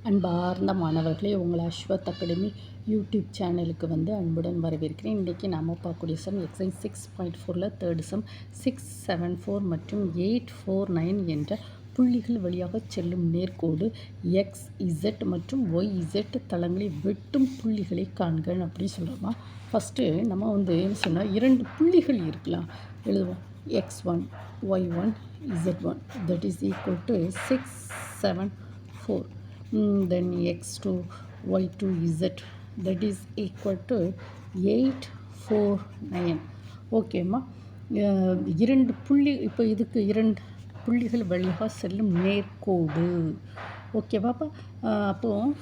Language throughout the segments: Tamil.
அன்பார்ந்த மாணவர்களே, உங்கள் அஸ்வத் அகாடமி யூடியூப் சேனலுக்கு அன்புடன் வரவேற்கிறேன். இன்றைக்கி நாம் பார்க்கக்கூடிய சம் எக்ஸைஸ் 6.4 தேர்ட் சம் 674 மற்றும் 849 என்ற புள்ளிகள் வழியாக செல்லும் நேர்கோடு எக்ஸ் இசட் மற்றும் ஒய் இசட் தளங்களை வெட்டும் புள்ளிகளை காண்க அப்படின்னு சொல்கிறோமா. ஃபஸ்ட்டு நம்ம என்ன சொன்னால், இரண்டு புள்ளிகள் இருக்கலாம், எழுதுவோம். x1 y1 z1 that is equal to 6 7 4. Then x2 y2 z that is equal to 8 4 9. ஓகேம்மா, இரண்டு புள்ளி, இப்போ இதுக்கு இரண்டு புள்ளிகள் வழியாக செல்லும் நேர்கோடு. ஓகேவாப்பா. அப்போது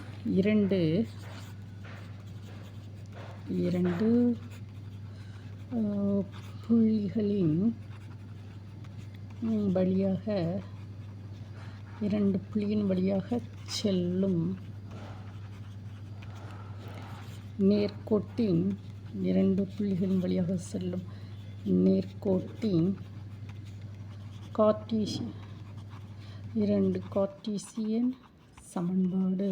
இரண்டு புள்ளிகளின் வழியாக இரண்டு புள்ளியின் வழியாக செல்லும் நேர்கோட்டின் இரண்டு புள்ளிகளின் வழியாக செல்லும் நேர்கோட்டின் இரண்டு கார்ட்டீசியன் சமன்பாடு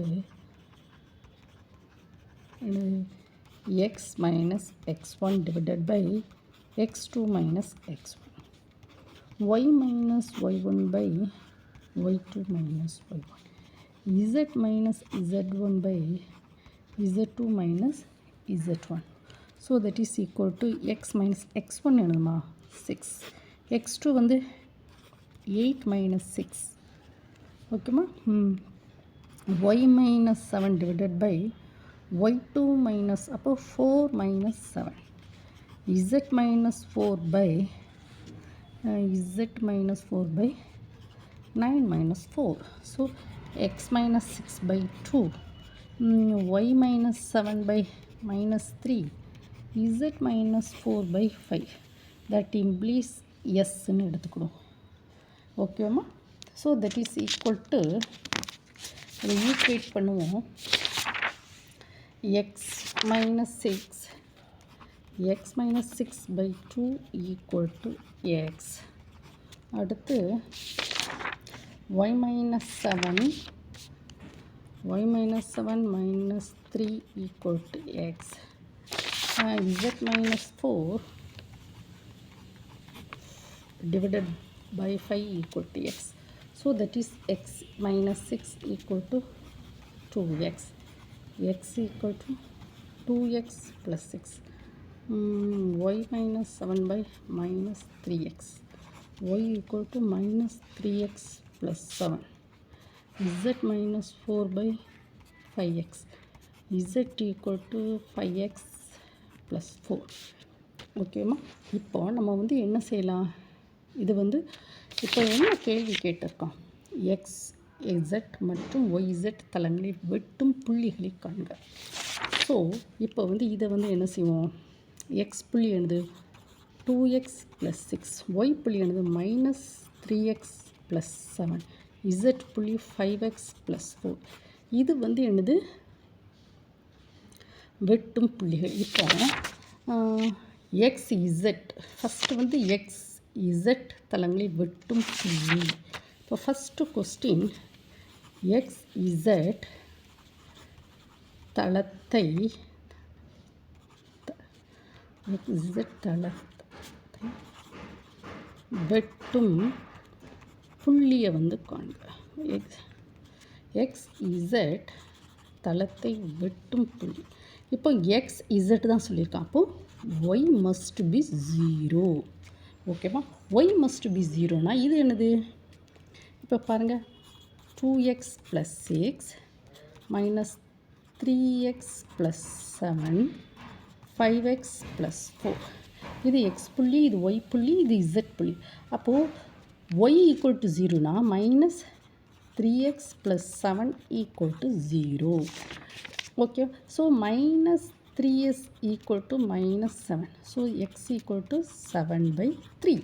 x minus x1 divided by x2 minus x1, y minus y1 by y2 minus y1, z minus z1 by z2 minus z1. So that is equal to x minus x1 என்னமா 6, x2 8 minus 6. ஓகேம்மா. y minus 7 divided by y2 minus, அப்போ 4 minus 7, z minus 4 by 9 minus 4. So x minus 6 by 2, y minus 7 by minus 3, z minus 4 by 5. That implies yes ன்னு எடுத்துக்கணும். ஓகேம்மா. So that is equal to, அதை ஈக்குவேட் பண்ணுவோம். x minus 6 by 2 equal to x. அடுத்து y minus 7 minus 3 equal to x. z minus 4 divided by 5 equal to x. So that is x minus 6 equal to 2x. x equal to 2x plus 6. Y minus 7 by minus 3x. Y equal to minus 3x plus 7. Z minus 4 by 5x. Z equal to 5x plus 4. ஓகேம்மா. இப்போ நம்ம என்ன செய்யலாம், இது இப்போ என்ன கேள்வி கேட்டிருக்கோம், எக்ஸ் இசட் மற்றும் ஒய் இசட் தளங்களை வெட்டும் புள்ளிகளை காண்க. ஸோ இப்போ இதை என்ன செய்வோம், எக்ஸ் புள்ளி என்னது 2x + 6, ஒய் புள்ளி என்னது மைனஸ் 3x + 7, இசட் புள்ளி 5x + 4. இது என்னது வெட்டும் புள்ளிகள். இப்போ X Z first X Z தளங்களை வெட்டும் புள்ளி. இப்போ ஃபஸ்ட்டு கொஸ்டின், எக்ஸ் இசட் தளத்தை வெட்டும் புள்ளியை காண்க. எக்ஸ் இசட் தளத்தை வெட்டும் புள்ளி. இப்போ எக்ஸ் இசட் தான் சொல்லியிருக்கான். அப்போது ஒய் மஸ்ட் பி 0. ஓகேவா. ஒய் மஸ்ட் பி 0னா இது என்னது, இப்போ பாருங்கள், 2x + 6 minus 3x + 7 5x + 4. இது எக்ஸ் புள்ளி, இது ஒய் புள்ளி, இது இசட் புள்ளி. அப்போது ஒய் ஈக்குவல் டு 0னா minus 3x + 7 equal to 0. Okay. So minus 3s equal to minus 7. So x equal to 7/3.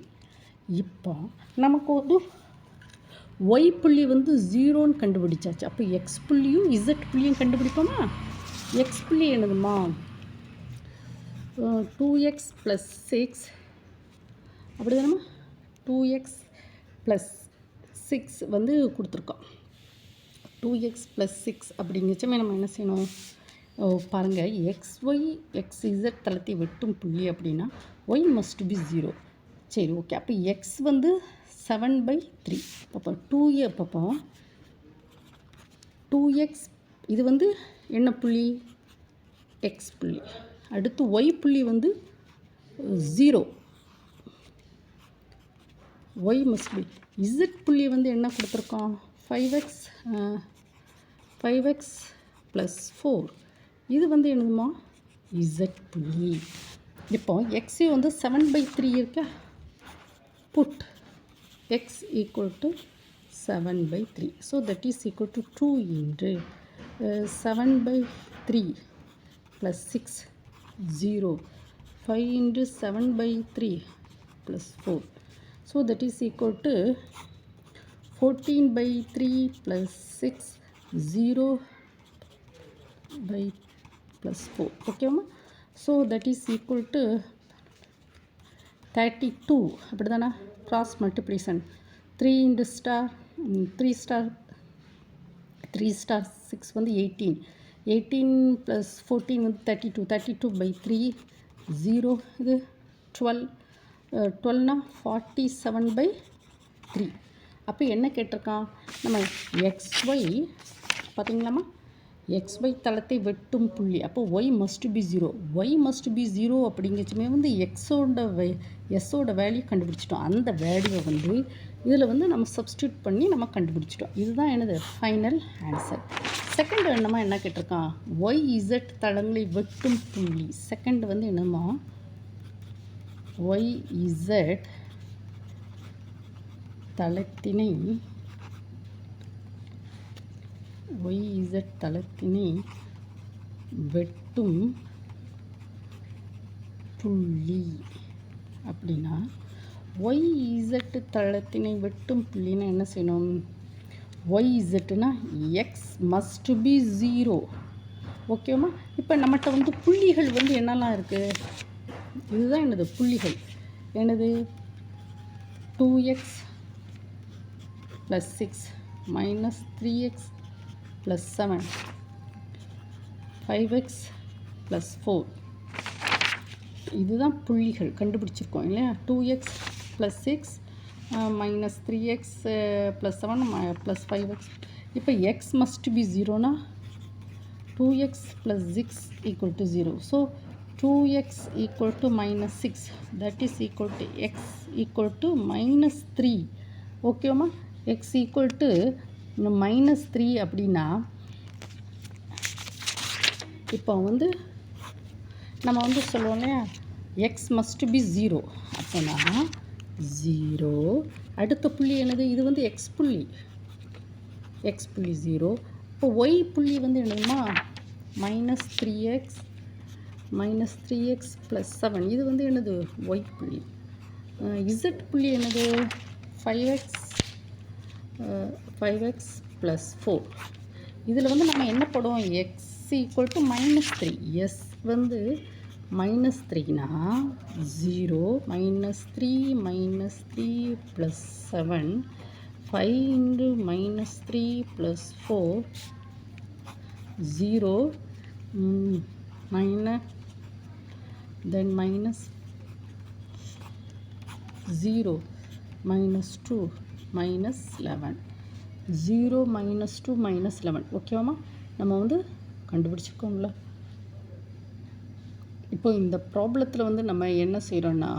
இப்போ நமக்கு ஒய் புள்ளி 0ன்னு கண்டுபிடிச்சாச்சு. அப்போ எக்ஸ் புள்ளியும் இசட் புள்ளியும் கண்டுபிடிப்போமா. எக்ஸ் புள்ளி என்னதுமா 2x + 6, அப்படி தானேம்மா, 2x + 6 கொடுத்துருக்கோம். 2x + 6 அப்படிங்கச்சமே நம்ம என்ன செய்யணும்? பாருங்கள், xz தளத்தை வெட்டும் புள்ளி அப்படின்னா y must be 0. சரி, ஓகே. அப்போ x வந்து 7/3. அப்போ 2a பார்ப்போம். 2x இது வந்து என்ன புள்ளி? x புள்ளி. அடுத்து y புள்ளி வந்து 0. y must be. z புள்ளி வந்து என்ன கொடுத்துருக்கோம்? 5x + 4. இது வந்து என்னதுமா? z புள்ளி. இப்போ x வந்து 7/3 இருக்கா? put x = 7/3. So that is equal to 2 into 7/3 plus 6, 0. 5 into 7/3 plus 4. So that is equal to 14/3 plus 6, 0 by plus 4. Okay, ma? So that is equal to 32. அப்படிதானா? Cross multiplication. 3 into star 3 star 6 வந்து 18. 18 plus 14 வந்து 32. 32/3, 0 இது 12. 12னா 47/3. அப்போ என்ன கேட்டிருக்கான்? நம்ம xy பார்த்தீங்களாம்மா, xy தளத்தை வெட்டும் புள்ளி. அப்போ y must be 0. y must be 0 அப்படிங்கச்சுமே வந்து எஸ்ஸோட வேல்யூ கண்டுபிடிச்சிட்டோம். அந்த வேல்யூவை வந்து இதில் வந்து நம்ம சப்ஸ்டியூட் பண்ணி நம்ம கண்டுபிடிச்சிட்டோம். இதுதான் எனது ஃபைனல் ஆன்சர். செகண்ட் என்னமா என்ன கேட்டிருக்கான்? yz தளங்களை வெட்டும் புள்ளி. செகண்ட் வந்து என்னம்மா? yz தளத்தினை வெட்டும் புள்ளி அப்படின்னா yz தளத்தினை வெட்டும் புள்ளின்னா என்ன செய்யணும்? yzனா x must be 0. ஓகேவா? இப்போ நம்மகிட்ட வந்து புள்ளிகள் வந்து என்னெல்லாம் இருக்குது? இதுதான் எனது புள்ளிகள். எனது 2x + 6 minus 3x + 7, 5x + 4. இதுதான் புள்ளிகள் கண்டுபிடிச்சிருக்கோம் இல்லையா? 2x + 6 minus 3x + 7 + 5x. இப்போ x must be 0னா 2x + 6 = 0. So 2x = -6. That is equal to x = -3. ஓகேவா? x = -3 அப்படின்னா இப்போ வந்து நம்ம வந்து சொல்லுவோம் இல்லையா, x must be 0. அப்போனா 0. அடுத்த புள்ளி என்னது? இது வந்து x புள்ளி 0. இப்போ y புள்ளி வந்து என்னதுமா? -3x + 7. இது வந்து என்னது? y புள்ளி. z புள்ளி என்னது? 5x + 4. இதில் வந்து நம்ம என்ன போடுவோம்? x = -3. s வந்து -3னா 0 -3 + 7, 5 into -3 + 4, 0 then minus 0 -2 -11. 0 -2 -11. ஓகேவாம்மா? நம்ம வந்து கண்டுபிடிச்சிருக்கோங்களா? இப்போ இந்த ப்ராப்ளத்தில் வந்து நம்ம என்ன செய்கிறோன்னா,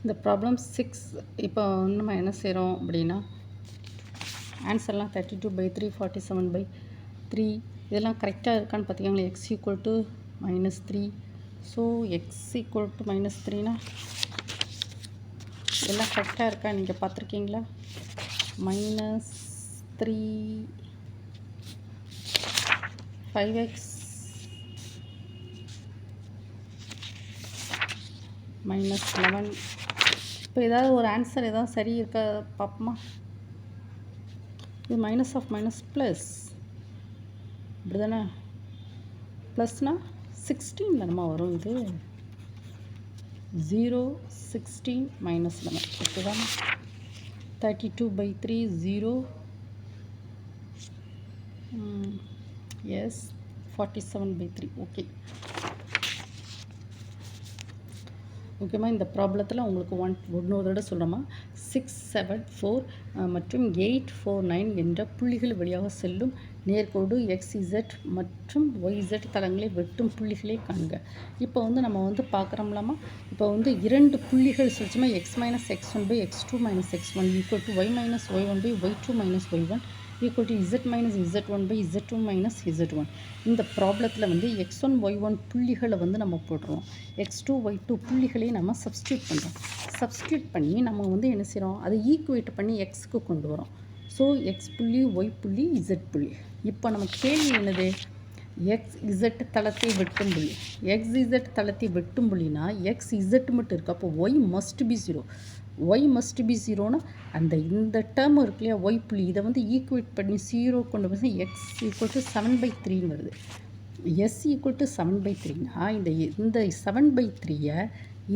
இந்த ப்ராப்ளம் 6 இப்போ நம்ம என்ன செய்கிறோம் அப்படின்னா, ஆன்சர்லாம் 32/3, 47/3 இதெல்லாம் கரெக்டாக இருக்கான்னு பார்த்திங்களா? x = -3. ஸோ x = -3னா எல்லாம் கரெக்டாக இருக்கா நீங்கள் பார்த்துருக்கீங்களா? -3 5x -11 இப்போ ஏதாவது ஒரு ஆன்சர் ஏதாவது சரி இருக்கா பார்ப்போமா? இது மைனஸ் ஆஃப் மைனஸ் ப்ளஸ், இப்படி தானே? ப்ளஸ்னால் 16 தானம்மா வரும். இது 0 16 minus 11 ஓகேவா? 32/3 0 எஸ் 47/3 ஓகே. ஓகேம்மா, இந்த ப்ராப்ளத்தில் உங்களுக்கு இன்னொரு தடவை சொல்கிறோமா, 6 7 4 மற்றும் 8 4 9 என்ற புள்ளிகள் வழியாக செல்லும் நேர்கோடு XZ மற்றும் YZ தளங்களை வெட்டும் புள்ளிகளை காண்க. இப்போ வந்து நம்ம வந்து பார்க்குறோம்லாமா, இப்போ வந்து 2 புள்ளிகள் சொல்லிச்சுமா, x minus x1/x2 minus x1 equal to y minus y1/y2 minus y1 equal to z minus z1/z2 minus z1. இந்த ப்ராப்ளத்தில் வந்து x1 y1 புள்ளிகளை வந்து நம்ம போடுறோம், x2 y2 புள்ளிகளை நம்ம சப்ஸ்டியூட் பண்ணுறோம். சப்ஸ்டியூட் பண்ணி நம்ம வந்து என்ன செய்கிறோம், அதை ஈக்குவேட் பண்ணி எக்ஸுக்கு கொண்டு வரோம். ஸோ எக்ஸ் புள்ளி ஒய் புள்ளி இசட் புள்ளி. இப்போ நம்ம கேள்வி என்னது, எக்ஸ் இசட் தளத்தை வெட்டும் புள்ளி. எக்ஸ் இசட் தளத்தை வெட்டும் புள்ளினா எக்ஸ் இசட் மட்டும் இருக்குது. அப்போ Y must be 0. Y must be 0னா அந்த இந்த டேர்ம் இருக்கு இல்லையா, ஒய் புள்ளி, இதை வந்து ஈக்குவேட் பண்ணி 0 கொண்டு போய் எக்ஸ் ஈக்குவல் டு 7/3 வருது. எஸ் ஈக்குவல் டு 7/3னா இந்த 7/3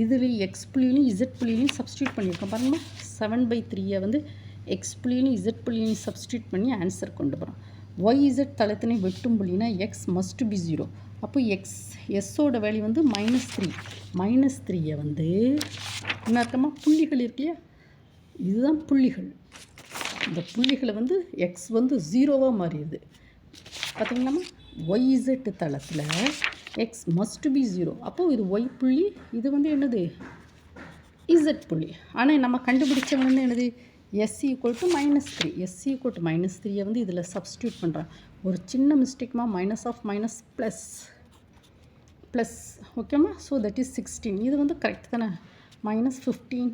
இதில் எக்ஸ் புள்ளியிலையும் இசட் புள்ளியிலையும் சப்ஸ்டியூட் பண்ணியிருக்கோம் பாருங்களா. 7/3 வந்து எக்ஸ் புள்ளியிலையும் இசட் புள்ளியிலையும் சப்ஸ்டியூட் பண்ணி ஆன்சர் கொண்டு போகிறோம். ஒய் இசட் தளத்தினை வெட்டும் புள்ளினா எக்ஸ் மஸ்ட் பி 0. அப்போ எஸ்ஸோட வேல்யூ வந்து -3. -3 வந்து என்ன இருக்கமா, புள்ளிகள் இருக்கு இல்லையா, இதுதான் புள்ளிகள். இந்த புள்ளிகளை வந்து எக்ஸ் வந்து 0வாக மாறிடுது பார்த்தீங்களாம்மா. ஒய்இசட் தளத்தில் எக்ஸ் மஸ்ட் பி 0. அப்போது இது ஒய் புள்ளி, இது வந்து என்னது இசட் புள்ளி. ஆனால் நம்ம கண்டுபிடிச்ச வந்து என்னது, S equal to -3. S equal to -3 வந்து இதில் சப்ஸ்டியூட் பண்ணுறேன். ஒரு சின்ன மிஸ்டேக்மா, மைனஸ் ஆஃப் மைனஸ் ப்ளஸ் ஓகேம்மா. So that is 16. இது வந்து கரெக்ட் தானே. -15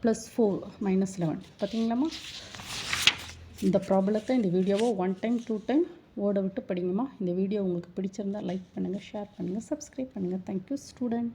+ 4 -11 பார்த்தீங்களாம்மா. இந்த ப்ராப்ளத்தை, இந்த வீடியோவை 1 டைம் 2 டைம் ஓட விட்டு படிங்கம்மா. இந்த வீடியோ உங்களுக்கு பிடிச்சிருந்தால் லைக் பண்ணுங்கள், ஷேர் பண்ணுங்கள், சப்ஸ்கிரைப் பண்ணுங்கள். Thank you student.